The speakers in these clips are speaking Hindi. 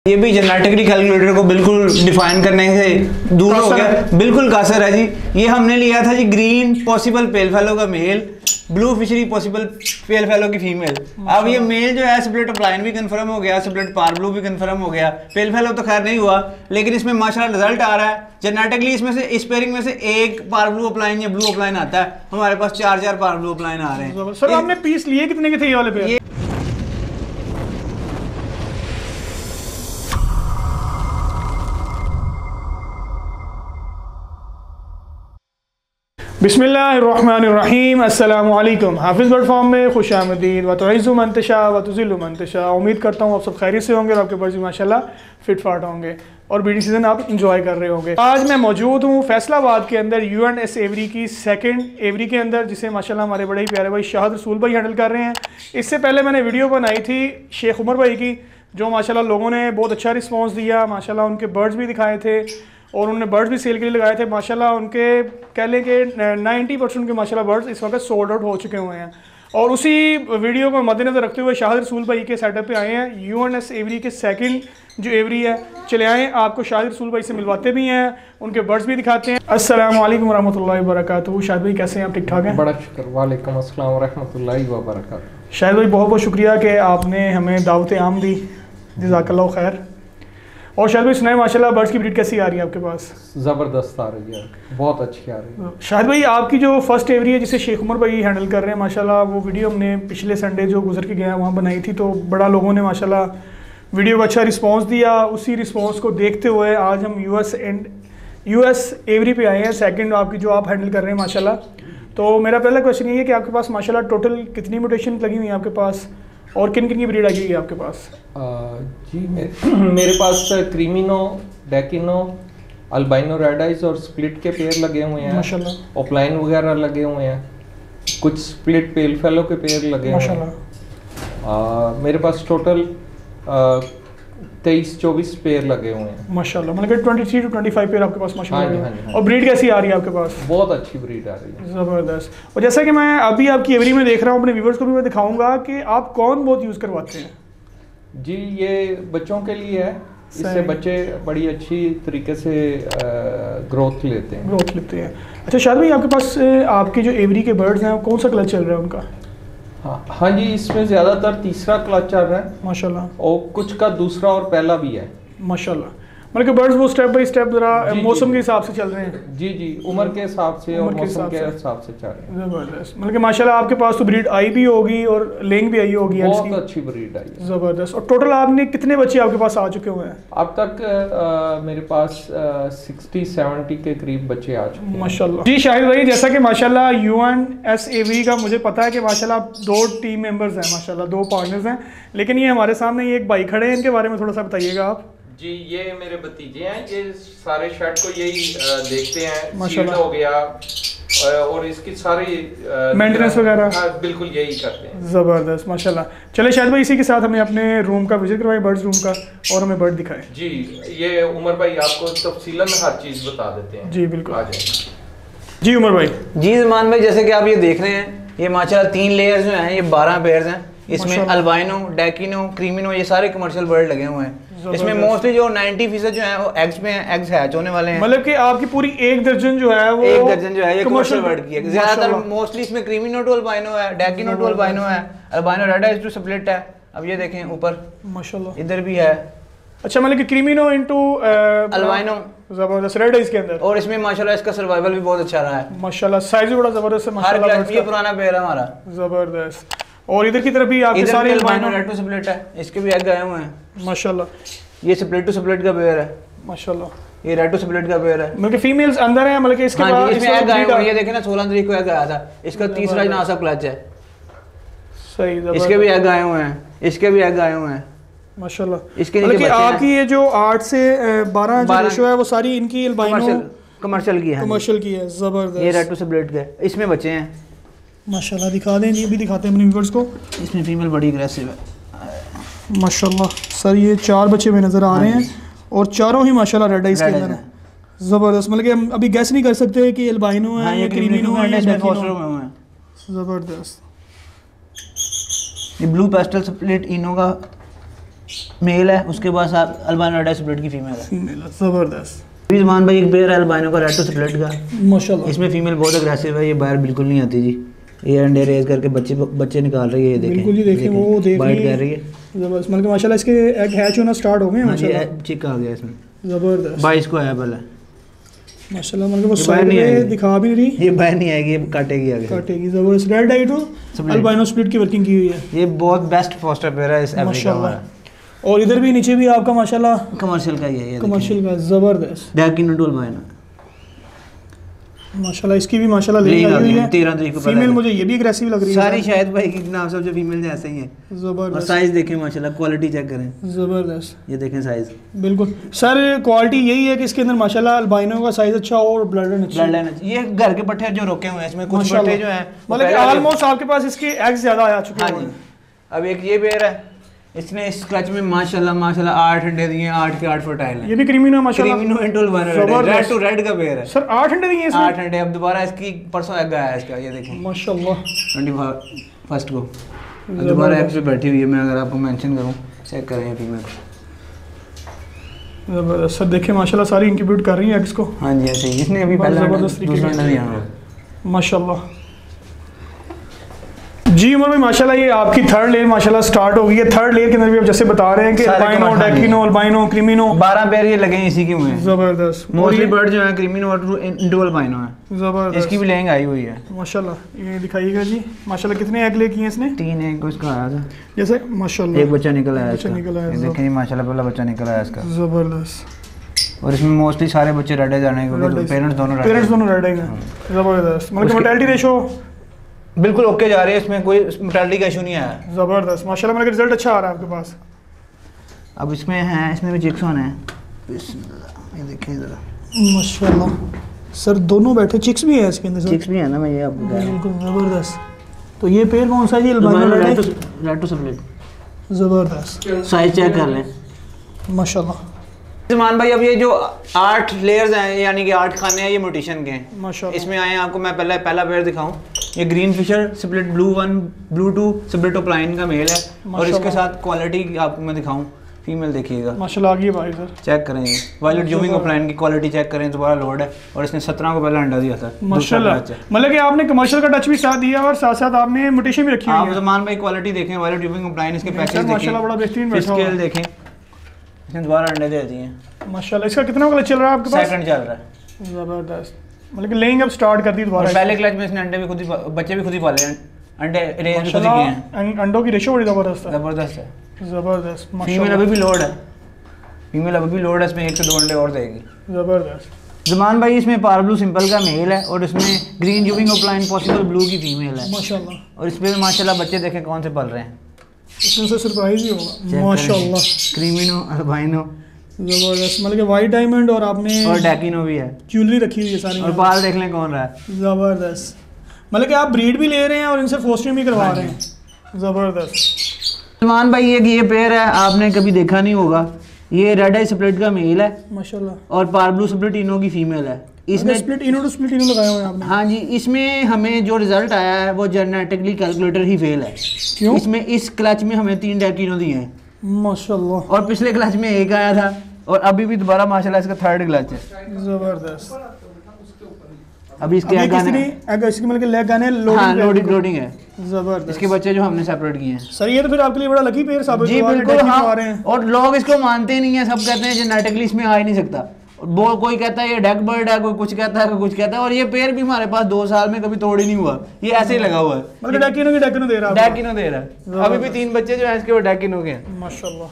ये भी जेनेटिकली कैलकुलेटर को बिल्कुल डिफाइन करने से दूर हो गया, बिल्कुल कासर है जी। ये हमने लिया था जी ग्रीन पॉसिबल पेल फेलो का male, blue fischeri possible pale fallow की फीमेल। अब ये मेल जो है स्प्लिट अपलाइन भी कंफर्म हो गया, स्प्लिट पार ब्लू भी कंफर्म हो गया, पेल फेलो तो खैर नहीं हुआ, लेकिन इसमें माशाल्लाह रिजल्ट आ रहा है। जेनेटिकली इसमें से इस पेयरिंग में से एक पार ब्लू अपलाइन या ब्लू अपलाइन आता है, हमारे पास 4 पार ब्लू अपलाइन आ रहे हैं। सर आपने पीस लिए कितने के थे ये वाले पे? बिस्मिल्लाहिर्रहमानिर्रहीम, अस्सलामु अलैकुम। हाफिज़ बर्ड फार्म में खुश आमदीद। व तुइज़्ज़ु मन तशा व तुज़िल्लु मन तशा। उम्मीद करता हूँ आप सब खैरियत से होंगे और आपके बर्ड्स माशाल्लाह फिट फाट होंगे और ब्रीडिंग सीज़न आप इंजॉय कर रहे होंगे। आज मैं मौजूद हूँ फैसलाबाद के अंदर UNS एवरी की सेकंड एवरी के अंदर, जिसे माशाल्लाह हमारे बड़े ही प्यारे भाई शाहिद रसूल भाई हैंडल कर रहे हैं। इससे पहले मैंने वीडियो बनाई थी शेख उमर भाई की, जो माशाल्लाह लोगों ने बहुत अच्छा रिस्पॉन्स दिया। माशाल्लाह उनके बर्ड्स भी दिखाए थे और उन्होंने बर्ड्स भी सेल के लिए लगाए थे। माशाल्लाह उनके कह लें कि 90% के माशाल्लाह बर्ड्स इस वक्त सोल्ड आउट हो चुके हुए हैं। और उसी वीडियो को मद्देनजर रखते हुए शाहिद रसूल भाई के सेटअप पे आए हैं। UNS एवरी के सेकंड जो एवरी है, चले आए आपको शाहिद रसूल भाई से मिलवाते भी हैं, उनके बर्ड्स भी दिखाते हैं। अस्सलामु अलैकुम वरहमतुल्लाहि वबरकातुहू। शाहिद भाई कैसे हैं आप? ठीक ठाक हैं? बड़ा शुक्र। वालेकुम अस्सलाम वरहमतुल्लाहि वबरकातुहू। शाहिद भाई बहुत बहुत शुक्रिया कि आपने हमें दावत आम दी, जज़ाकल्लाह खैर। और शाहिद भाई सुनाए माशाल्लाह बर्ड्स की ब्रीड कैसी आ रही है आपके पास? ज़बरदस्त आ रही है, बहुत अच्छी आ रही है। शाहिद भाई आपकी जो फर्स्ट एवरी है जिसे शेख उमर भाई हैंडल कर रहे हैं, माशाल्लाह वो वीडियो हमने पिछले संडे जो गुजर के गया वहाँ बनाई थी, तो बड़ा लोगों ने माशाल्लाह वीडियो को अच्छा रिस्पांस दिया। उसी रिस्पांस को देखते हुए आज हम US एवरी पे आए हैं, सेकंड आपकी जो आप हैंडल कर रहे हैं माशाल्लाह। तो मेरा पहला क्वेश्चन ये है कि आपके पास माशाल्लाह टोटल कितनी म्यूटेशन लगी हुई है आपके पास और किन किन की ब्रीड आई हुई है आपके पास? जी मेरे पास क्रीमिनो, डेकिनो, अल्बाइनो रेड आइज और स्प्लिट के पेयर लगे हुए हैं माशाल्लाह। ऑफलाइन वगैरह लगे हुए हैं, कुछ स्प्लिट पेल फेलो के पेयर लगे हुए हैं। मेरे पास टोटल 23-24 पेयर लगे हुए हैं माशाल्लाह। मतलब 23 to 25 पेयर आपके पास माशाल्लाह। हाँ। और ब्रीड कैसी आ रही है आपके पास? बहुत अच्छी ब्रीड आ रही है, ज़बरदस्त। और जैसा कि मैं अभी आपकी एवरी में देख रहा हूँ, अपने व्यूवर्स को भी मैं दिखाऊंगा कि आप कौन बहुत यूज़ करवाते हैं। जी ये बच्चों के लिए है, इससे बच्चे बड़ी अच्छी तरीके से ग्रोथ लेते हैं। अच्छा शाहिद भाई आपके पास आपके जो एवरी के बर्ड्स हैं कौन सा कलर चल रहा है उनका? हाँ जी, इसमें ज़्यादातर तीसरा क्लच चल रहा है माशाल्लाह, और कुछ का दूसरा और पहला भी है माशाल्लाह। मतलब कि बर्ड्स वो स्टेप बाय स्टेप जरा मौसम के हिसाब से चल रहे हैं। जी उम्र के हिसाब से और मौसम के हिसाब से चल रहे हैं। ज़बरदस्त। मतलब कि माशाल्लाह आपके पास तो ब्रीड आई भी होगी और लेंग भी आई होगी, बहुत अच्छी ब्रीड आई है। ज़बरदस्त। और टोटल आपने कितने बच्चे आपके पास आ चुके हुए हैं अब तक? मेरे पास 60-70 के करीब बच्चे आ चुके हैं माशाल्लाह। जी शाहिद भाई, जैसा कि माशाल्लाह UNS एवरी का मुझे पता है कि माशाल्लाह 2 टीम मेंबर्स हैं माशाल्लाह, 2 पार्टनर्स हैं, लेकिन ये हमारे सामने ये एक भाई खड़े हैं, इनके बारे में थोड़ा सा बताइएगा आप। जी ये मेरे भतीजे हैं, ये सारे शर्ट को यही देखते हैं, माशाल्लाह हो गया और इसकी सारी मेंटेनेंस वगैरह बिल्कुल यही करते हैं। ज़बरदस्त माशाल्लाह। चले शाहिद भाई इसी के साथ हमें अपने रूम का विजिट करवाएं, बर्ड्स रूम का, और हमें बर्ड दिखाएं। जी ये उमर भाई आपको तफसीलन हर चीज़ बता देते हैं। जी बिल्कुल, आ जाए। जी उमर भाई। जी ज़मान भाई, जैसे कि आप ये देख रहे हैं, ये माशाल्लाह 3 लेयर्स जो हैं ये 12 पेयर्स हैं। इसमें अल्बाइनो, डेकिनो, क्रीमिनो ये सारे कमर्शियल बर्ड लगे हुए हैं। इसमें मोस्टली जो 90% जो है वो एग्स पे हैं, एग्स हैच होने वाले हैं। मतलब कि आपकी पूरी 1 दर्जन जो है वो 1 दर्जन जो है ये कमर्शियल बर्ड की है। ज्यादातर मोस्टली इसमें क्रीमिनो टू अल्बाइनो है, डेकिनो टू अल्बाइनो है, albino red eyes to split है। अब ये देखें ऊपर माशाल्लाह इधर भी है। अच्छा, मतलब कि क्रीमिनो इनटू अल्बाइनो, जबरदस्त रेड आइज के अंदर। और इसमें माशाल्लाह इसका सर्वाइवल भी बहुत अच्छा रहा है माशाल्लाह, साइज भी बड़ा जबरदस्त है माशाल्लाह। ये पुराना पेयर है हमारा, जबरदस्त। और इधर की तरफ भी आपके सारे अल्बाइनो रेड टू स्प्लिट है, इसके भी एग आए हुए हैं माशाल्लाह। ये स्प्लिट टू स्प्लिट का पेयर है माशाल्लाह, ये रेड टू स्प्लिट का पेयर है। मतलब कि फीमेल्स अंदर है, मतलब कि इसके बाद इसमें एग आए हुए हैं। ये देखें ना, 16 तारीख को एग आया था, इसका तीसरा नासा क्लच है। सही, इसके भी एग आए हुए हैं, इसके भी एग आए हुए हैं माशाल्लाह। इसके मतलब कि आपकी ये जो 8 से 12 जो रेशो है वो सारी इनकी अल्बाइनो कमर्शियल की है। कमर्शियल की है, जबरदस्त। ये रेड टू स्प्लिट के इसमें बच्चे हैं माशाल्लाह। दिखा दें जी, भी दिखाते हैं अपने व्यूअर्स को। इसमें फीमेल बड़ी एग्रेसिव है माशाल्लाह। सर ये 4 बच्चे में नज़र आ रहे हैं और चारों ही माशाल्लाह रेड आइज के अंदर है, ज़बरदस्त। मतलब कि हम अभी गैस नहीं कर सकते कि अल्बाइनो है या क्रीमिनो है या डेकिनो है। ज़बरदस्त। ये ब्लू पेस्टल स्प्लिट इनो का मेल है, उसके बाद अल्बानो रेड आई स्प्लिट की फीमेल है। फीमेल ज़बरदस्त। जमान भाई एक पेयर है अल्बानो का रेड टू स्प्लिट का माशाल्लाह। इसमें फीमेल बहुत अग्रेसिव है, ये बाहर बिल्कुल नहीं आती जी। ये अंडे रेज करके बच्चे निकाल रही है, ये देखें बिल्कुल जी, देखें वो देख बाइट कर रही है ज़बरदस्त। मतलब माशाल्लाह इसके एग हैच होना स्टार्ट हो गए माशाल्लाह। चिक आ गया इसमें ज़बरदस्त 22 को आया पहले माशाल्लाह। मतलब वो साइड में दिखा भी नहीं रही, ये बाहर नहीं आएगी, ये काटेगी आगे काटेगी। ज़बरदस्त। Red eye to albino split की वर्किंग की हुई है, ये बहुत बेस्ट फोस्टर पेयर है इस अफ्रीका का। और इधर भी नीचे भी आपका माशाल्लाह कमर्शियल का ही है, ये कमर्शियल का ज़बरदस्त डैकिनो टू अल्बानो माशाल्लाह। इसकी भी माशाल्लाह लेग आई हुई है 13 तारीख को। फीमेल मुझे ये भी एग्रेसिव लग रही है सारी शायद भाई के नाम सब जो फीमेल जैसे ही है। ज़बरदस्त। और साइज देखें माशाल्लाह, क्वालिटी चेक करें, ज़बरदस्त। ये देखें साइज। बिल्कुल सर, क्वालिटी यही है कि इसके अंदर माशाल्लाह अल्बाइनो का साइज अच्छा और ब्लड लाइन अच्छी है। ये घर के पट्टे जो रोके हुए हैं, इसमें कुछ पट्टे जो हैं मतलब ऑलमोस्ट आपके पास इसके एग्स ज्यादा आ चुके हैं। अब एक ये पेयर है, इसने इस क्लच में माशाल्लाह 8 अंडे दिए हैं, 8 के 8 फर्टाइल हैं। ये भी क्रीमिनो है माशाल्लाह, cremino into albino red to red का पेयर है सर। 8 अंडे दिए इसमें, 8 अंडे। अब दोबारा इसकी परसों एग आया इसका, ये देखो माशाल्लाह 21 को दोबारा एग पे बैठी हुई है। मैं अगर आपको मेंशन करूं, चेक करें फीमेल। ज़बरदस्त सर, देखिए माशाल्लाह सारी इंक्यूबेट कर रही है एग्स को। हां जी ऐसे ही, इसने अभी पहला दूसरा अंडा दिया है माशाल्लाह जी। उमर भाई माशाल्लाह ये आपकी थर्ड लेयर माशाल्लाह स्टार्ट हो गई है। थर्ड लेयर के अंदर भी आप जैसे बता रहे हैं कि अल्बाइनो, डैकिनो, अल्बाइनो, क्रीमिनो 12 पेयर ये लगे हैं इसी के हुए हैं। ज़बरदस्त। मोस्टली बर्ड जो है क्रीमिनो और इंडो अल्बाइनो है। ज़बरदस्त। इसकी भी लेंग आई हुई है माशाल्लाह। ये दिखाइएगा जी माशाल्लाह। कितने एग ले किए हैं इसने? 3 एग को इसका आया था जैसे माशाल्लाह। एक बच्चा निकल आया इसका, निकल आया। देखिए माशाल्लाह पहला बच्चा निकल आया इसका। ज़बरदस्त। और इसमें मोस्टली सारे बच्चे रेड है जाने क्योंकि पेरेंट्स दोनों रेड है। ज़बरदस्त। मतलब मोर्टेलिटी रेशो बिल्कुल ओके जा रही है, इसमें कोई मोर्टेलिटी का इशू नहीं आया। ज़बरदस्त माशाल्लाह। मतलब रिजल्ट अच्छा आ रहा है आपके पास। अब इसमें है, इसमें भी चिक्स होने हैं, ये देखिए जरा माशाल्लाह सर। दोनों बैठे चिक्स भी है इसके अंदर सर? चिक्स भी है ना, मैं ये आपको कह रहा हूं। बिल्कुल ज़बरदस्त। तो ये पेयर कौन सा है जी? Albino red to split. ज़बरदस्त। साइज चेक कर लें माशाल्लाह। जमान भाई अब ये जो 8 लेयर्स हैं यानी कि 8 खाने हैं, ये म्यूटेशन के हैं माशाल्लाह। इसमें आए हैं। आपको मैं पहला पेयर दिखाऊं, ये green fischer split blue 1 blue 2 split opaline का मेल है। और इसके साथ क्वालिटी आपको मैं दिखाऊं, फीमेल देखिएगा माशाल्लाह। आगे भाई सर चेक करें, वायलेट जूमिंग ऑफलाइन की क्वालिटी चेक करें, दोबारा लोड है। और इसने 17 को पहला अंडा दिया था माशाल्लाह। मतलब कि आपने कमर्शियल का टच भी साथ दिया और साथ साथ आपने म्यूटेशन भी रखी हुई है। आप जमान भाई क्वालिटी देखें, वायलेट जूमिंग ऑफलाइन, इसके पैकेज देखें माशाल्लाह बड़ा बेहतरीन बैठा हुआ है। स्केल देखें, इसने दोबारा अंडे दे दिए हैं माशाल्लाह। इसका कितना क्लच चल रहा है आपके पास? सेकंड चल रहा है। ज़बरदस्त। मतलब कि लेइंग अब स्टार्ट कर दी दोबारा। पहले क्लच में इसने अंडे भी खुद ही बच्चे भी खुद ही पाले हैं, अंडे रेज भी खुद ही किए हैं। अंडों की रेशो बड़ी ज़बरदस्त है। जबरदस्त है। ज़बरदस्त फीमेल माशाल्लाह। अभी भी लोड है, फीमेल अभी भी लोड है, इसमें 1 से 2 अंडे और देगी। ज़बरदस्त। जमान भाई इसमें पार ब्लू सिंपल का मेल है और इसमें ग्रीन जूविंग ऑफलाइन पॉसिबल ब्लू की फीमेल है माशाल्लाह। और इसमें भी माशाल्लाह बच्चे देखें कौन से पल रहे हैं। इसमें से सरप्राइज ही होगा माशाल्लाह। क्रीमिनो अल्बाइनो ज़बरदस्त। मतलब कि वाइट डायमंड और आपने और डैकिनो भी है, ज्वेलरी रखी हुई है सारी। और पाल देख लें कौन रहा है। ज़बरदस्त। मतलब कि आप ब्रीड भी ले रहे हैं और इनसे फोस्टिंग भी करवा रहे हैं। ज़बरदस्त। सलमान भाई ये पेयर है, आपने कभी देखा नहीं होगा। ये रेड आई स्प्लिट का मेल है माशाल्लाह और पार ब्लू स्प्लिट इनो की फीमेल है। इसमें split ino to split ino लगाया हुआ है आपने? हाँ जी। इसमें हमें जो रिजल्ट आया है वो जेनेटिकली कैलकुलेटर ही फेल है। क्यों? इसमें इस क्लच में हमें 3 डैकिनो दिए हैं माशाल्लाह। और पिछले क्लच में 1 आया था और अभी भी दोबारा माशाल्लाह इसका 3rd क्लच है। ज़बरदस्त। अभी इसके अगर इसकी मतलब लेग गाने लोडिंग है। ज़बरदस्त। इसके बच्चे जो हमने सेपरेट किए हैं सर, ये तो फिर आपके लिए बड़ा लकी पेयर साबित जी हुआ है। बिल्कुल। हाँ। आ रहे हैं और लोग इसको मानते ही नहीं है, सब कहते हैं जेनेटिकली इसमें आ ही नहीं सकता। कोई कहता है ये डेक बर्ड है, कोई कुछ कहता है, कोई कुछ कहता है। और ये पेयर भी हमारे पास 2 साल में कभी तोड़ ही नहीं हुआ, ये ऐसे ही लगा हुआ है। मतलब डैकिनो दे रहा है। डैकिनो दे रहा है। अभी भी 3 बच्चे जो हैं इसके वो डैकिनो के हैं माशाल्लाह।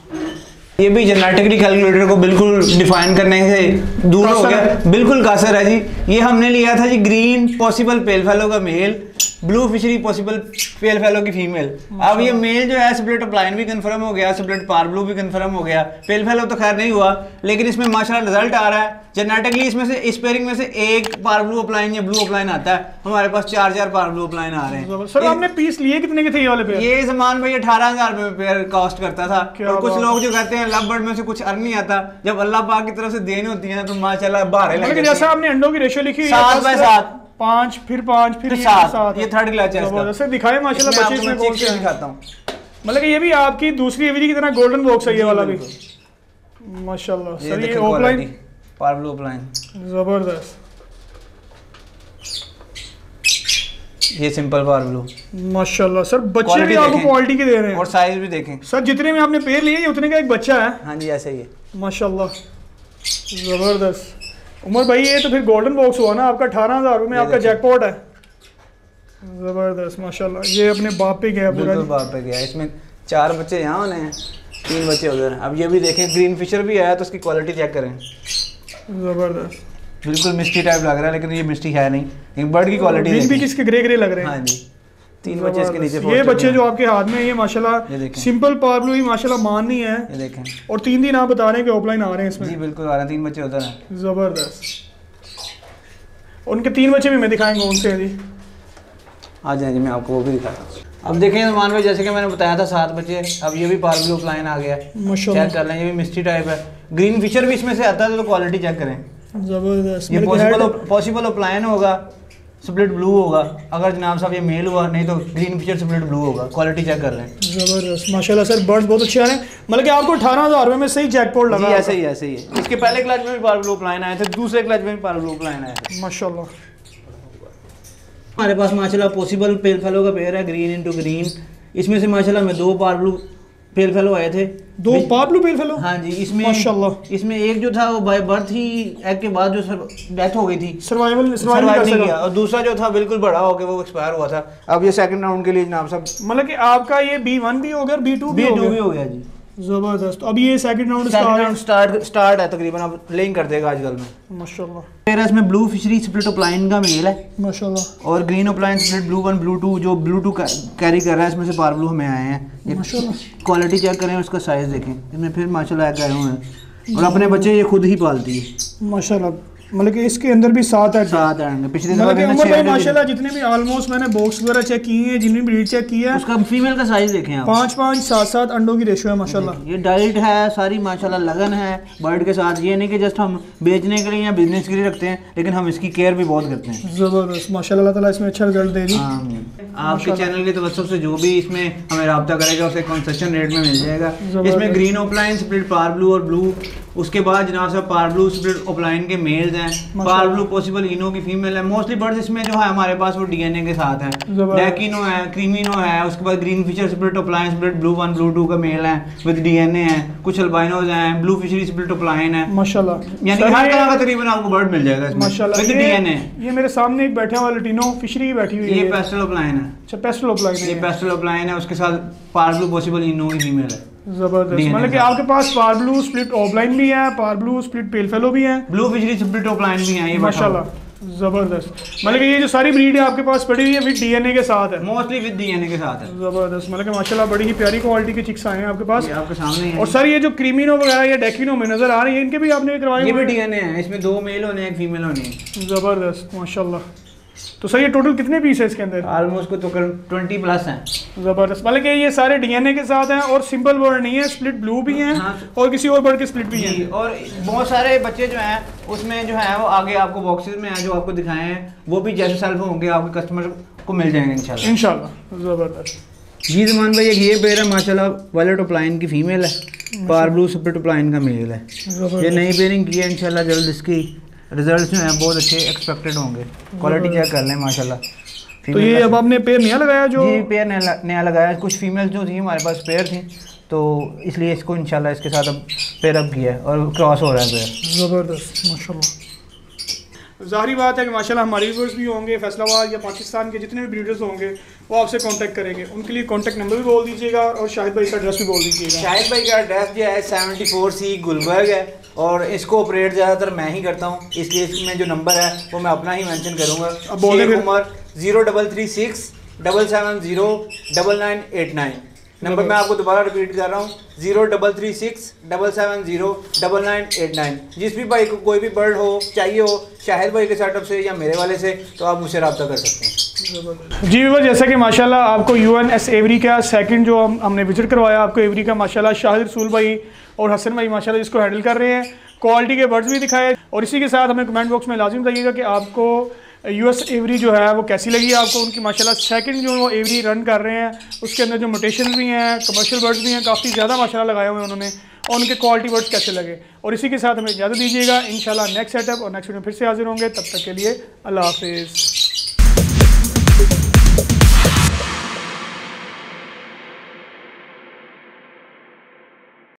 ये भी जेनेटिकली कैलकुलेटर को बिल्कुल डिफाइन करने से दूर हो गया, बिल्कुल कासर है जी। ये हमने लिया था जी ग्रीन पॉसिबल पेल फेलो का male, blue fischeri possible pale fallow की फीमेल। अब ये मेल जो है स्प्लिट ऑफलाइन भी कंफर्म हो गया, स्प्लिट पार ब्लू भी कंफर्म हो गया, पेल फेलो तो खैर नहीं हुआ, लेकिन इसमें माशाल्लाह रिजल्ट आ रहा है। जेनेटिकली इसमें से इस पेयरिंग में से 1 पार ब्लू ऑफलाइन या ब्लू ऑफलाइन आता है, हमारे पास 4 पार ब्लू ऑफलाइन आ रहे हैं। सर आपने पीस लिए कितने के थे ये वाले पेयर? ये सामान भाई 18,000 रुपए पेयर कॉस्ट करता था। और कुछ लोग जो कहते हैं लव बर्ड में से कुछ अर्न नहीं आता, जब अल्लाह पाक की तरफ से देन होती है तो माशाल्लाह बाहर है। लेकिन जैसा आपने अंडों की रेशियो लिखी हुई है 7 बाय 7 5 फिर 5 फिर 7 ये 3rd क्लच है इसका। जैसे दिखाए माशाल्लाह बच्चे इसमें कौन से दिखाता हूं। मतलब कि ये भी आपकी दूसरी एवरी की तरह गोल्डन बॉक्स है ये वाला भी माशाल्लाह सर। ये ऑफलाइन पार्बलो ऑफलाइन जबरदस्त, ये सिंपल पार्बलो माशाल्लाह सर। बच्चे भी आपको क्वालिटी के दे रहे हैं और साइज भी देखें सर। जितने में आपने पेयर लिए ये उतने का एक बच्चा है। हाँ जी ऐसे ही है माशाल्लाह जबरदस्त। उमर भाई ये तो फिर गोल्डन बॉक्स हुआ ना आपका, 18,000 में आपका जैकपॉट है। जबरदस्त माशाल्लाह। ये अपने बाप पे गया पूरा, बिल्कुल बाप पे गया। इसमें 4 बच्चे यहाँ होने हैं, 3 बच्चे उधर। अब ये भी देखें ग्रीन फिशर भी आया तो उसकी क्वालिटी चेक करें। जबरदस्त, बिल्कुल मिस्टी टाइप लग रहा है लेकिन ये मिस्टी है नहीं। एक बर्ड की क्वालिटी भी किसके ग्रे ग्रे लग रहे हैं। हाँ जी 3 बच्चे इसके नीचे। ये बच्चे जो आपके हाथ में ये माशाल्लाह सिंपल पार्बलो ही माशाल्लाह मान नहीं है। ये देखें और 3 दिन आप बता रहे हैं कि ऑफलाइन आ रहे हैं इसमें। जी बिल्कुल आ रहे हैं, 3 बच्चे उधर हैं। जबरदस्त। उनके 3 बच्चे भी मैं दिखाएंगे कौन से हैं जी। आ जाए जी मैं आपको वो भी दिखाता हूँ। अब देखें नुमान भाई जैसे कि मैंने बताया था 7 बच्चे, अब ये भी पार्बलो ऑफलाइन आ गया है। माशाल्लाह चेक कर लें, ये भी मिस्टी टाइप है। ग्रीन फिशर भी इसमें से आता है तो क्वालिटी चेक करें। जबरदस्त। ये पॉसिबल ऑफलाइन होगा, स्प्लिट ब्लू होगा अगर जनाब साहब ये मेल हुआ, नहीं तो ग्रीन फिशर स्प्लिट ब्लू होगा। क्वालिटी चेक कर लें। जबरदस्त माशाल्लाह सर। बर्ड्स बहुत अच्छे आ रहे हैं। मतलब कि आपको 18,000 में सही जैकपॉट लगा। ऐसे ही है। इसके पहले क्लच में भी पार्बलो ऑफलाइन आए थे, दूसरे क्लच में भी पार्बलो ऑफलाइन आए थे माशाल्लाह। हमारे पास माशाल्लाह पॉसिबल पेल फेलो का पेयर है, ग्रीन इनटू ग्रीन। इसमें से माशाल्लाह में 2 पार्बलो पेल फेलो आए थे। 2 पार्बलो पेल फेलो? हाँ जी। इसमें माशाल्लाह इसमें एक जो था वो बाय बर्थ ही एग के बाद जो डेथ हो गई थी, सर्वाइवल नहीं किया, और दूसरा जो था बिल्कुल बड़ा हो गया वो एक्सपायर हुआ था। अब ये सेकंड राउंड के लिए जनाब साहब मतलब कि आपका ये B1 भी हो गया, B2 भी हो गया जी। जबरदस्त। अब ये सेकंड राउंड स्टार्ट है तकरीबन, अब लेइंग कर देगा आजकल में माशाल्लाह। फिर इसमें ब्लू फिशरी स्प्लिट ऑफलाइन का मेल है माशाल्लाह, और green offline split blue 1 blue 2 जो ब्लू 2 कैरी कर रहा है। इसमें से पार्बलो हमें आए हैं माशाल्लाह। क्वालिटी चेक करें, उसका साइज देखें। इसमें फिर माशाल्लाह एग आए हुए हैं और अपने बच्चे ये खुद ही पालती है माशाल्लाह। मतलब कि इसके अंदर भी 7 आएंगे। पिछले दफा माशाल्लाह जितने भी ऑलमोस्ट मैंने बॉक्स वगैरह चेक किए हैं, जितनी भी ब्रीड चेक की है, उसका फीमेल का साइज देखें आप, 5-5 7-7 अंडों की रेशियो है माशाल्लाह। ये डाइट है सारी माशाल्लाह, लगन है बर्ड के साथ। ये नहीं कि जस्ट हम बेचने के लिए या बिजनेस के लिए रखते हैं, लेकिन हम इसकी केयर भी बहुत करते हैं। जबरदस्त माशाल्लाह, अल्लाह ताला इसमें अच्छा रिजल्ट दे दी। आपके चैनल के तवज्जुह से जो भी इसमें हमें रब्ता करेगा उसे कंसेशन रेट में मिल जाएगा। इसमें ग्रीन ऑफलाइन स्प्लिट पार्बलो और ब्लू, उसके बाद जनाब साहब पार्बलो स्प्लिट ऑफलाइन के मेल्स हैं, पार्बलो पॉसिबल इनो की फीमेल है। मोस्टली बर्ड्स इसमें जो है हमारे पास वो डीएनए के साथ है। डैकिनो है, क्रीमिनो है, उसके बाद green fischer split opaline split blue 1 blue 2 का मेल है विद डीएनए है। कुछ अल्बाइनोज हैं, ब्लू फिशरी स्प्लिट ऑफलाइन है माशाल्लाह। यानी हर तरह का तकरीबन आपको बर्ड मिल जाएगा इसमें माशाल्लाह विद डीएनए। ये मेरे सामने एक बैठा हुआ लटीनो फिशरी बैठी हुई है, ये पेस्टल ऑफलाइन है। अच्छा पेस्टल ऑफलाइन है, ये पेस्टल ऑफलाइन है, उसके साथ पार्बलो पॉसिबल इनो की फीमेल है। जबरदस्त। मतलब कि आपके पास पार्बलो स्प्लिट ऑफलाइन भी है, पार्बलो स्प्लिट पेल फेलो भी है, ब्लू फिशरी स्प्लिट ऑफलाइन भी है। ये माशाल्लाह जबरदस्त। मतलब कि ये जो सारी ब्रीड है आपके पास पड़ी हुई है विद डीएनए के साथ है, मोस्टली विद डीएनए के साथ है। जबरदस्त। मतलब कि माशाल्लाह बड़ी ही प्यारी क्वालिटी के चिक्स आए हैं आपके पास, आपके सामने है। और सर ये जो क्रीमिनो वगैरह या डेकिनो में नजर आ रही है, इनके भी आपने करवाए? ये भी डीएनए है, इसमें 2 मेल होने हैं, एक फीमेल होनी है। जबरदस्त माशाल्लाह। तो सर ये टोटल कितने पीस है इसके अंदर? ऑलमोस्ट को तो 20 प्लस हैं। जबरदस्त। मतलब कि ये सारे डीएनए के साथ हैं और सिंपल बर्ड नहीं है, स्प्लिट ब्लू भी हैं। हाँ। और किसी और बर्ड के स्प्लिट भी हैं। और बहुत सारे बच्चे जो हैं उसमें जो है वो आगे आपको बॉक्सेस में है जो आपको दिखाए हैं, वो भी जैसे सेल्फ होंगे आपके कस्टमर को मिल जाएंगे इंशाल्लाह। इंशाल्लाह जबरदस्त। जी ज़मान भाई ये पेयर है माशाल्लाह, वायलेट ऑफलाइन की फीमेल है, पार्बलो स्प्लिट ऑफलाइन का मेल है। ये नई पेयरिंग की है, इंशाल्लाह जल्द इसकी रिजल्ट जो हैं बहुत अच्छे एक्सपेक्टेड होंगे। क्वालिटी चेक कर लें माशाल्लाह। तो ये अब आपने पेयर नया लगाया? जो जी पेयर नया लगाया, कुछ फीमेल जो थी हमारे पास पेयर थी तो इसलिए इसको इंशाल्लाह इसके साथ अब पेयर अप किया है और क्रॉस हो रहा है पेयर। ज़बरदस्त माशाल्लाह। ज़ाहिर बात है कि माशाल्लाह हमारे व्यूअर्स भी होंगे फैसलाबाद या पाकिस्तान के जितने भी ब्रीडर्स होंगे वो आपसे कांटेक्ट करेंगे। उनके लिए कांटेक्ट नंबर भी बोल दीजिएगा और शाहिद भाई का एड्रेस भी बोल दीजिएगा। शाहिद भाई का एड्रेस जो है 74C गुलबर्ग है और इसको ऑपरेट ज़्यादातर मैं ही करता हूँ, इसलिए इसमें जो नंबर है वो मैं अपना ही मेंशन करूँगा। अब बोले फिर। उमर 0336 770 9989। नंबर मैं आपको दोबारा रिपीट कर रहा हूँ 0336 770 9989। जिस भी भाई को कोई भी बर्ड हो चाहिए हो शाहिद भाई के सेटअप से या मेरे वाले से तो आप मुझसे रब्ता कर सकते हैं। जी व्यूअर, जैसा कि माशाल्लाह आपको UNS एवरी का सेकंड जो हमने विजिट करवाया आपको एवरी का, माशाल्लाह शाहिद रसूल भाई और हसन भाई माशाल्लाह इसको हैंडल कर रहे हैं। क्वालिटी के बर्ड्स भी दिखाए और इसी के साथ हमें कमेंट बॉक्स में लाजिम बताइएगा कि आपको US एवरी जो है वो कैसी लगी आपको, उनकी माशाल्लाह सेकंड जो वो एवरी रन कर रहे हैं उसके अंदर जो मोटेशन भी हैं, कमर्शियल बर्ड्स भी हैं, काफ़ी ज़्यादा माशाल्लाह लगाए हुए हैं उन्होंने, और उनके क्वालिटी बर्ड्स कैसे लगे। और इसी के साथ हमें इजाज़त दीजिएगा, इंशाल्लाह नेक्स्ट सेटअप और नेक्स्ट वीडियो फिर से हाजिर होंगे, तब तक के लिए अल्लाह हाफिज़।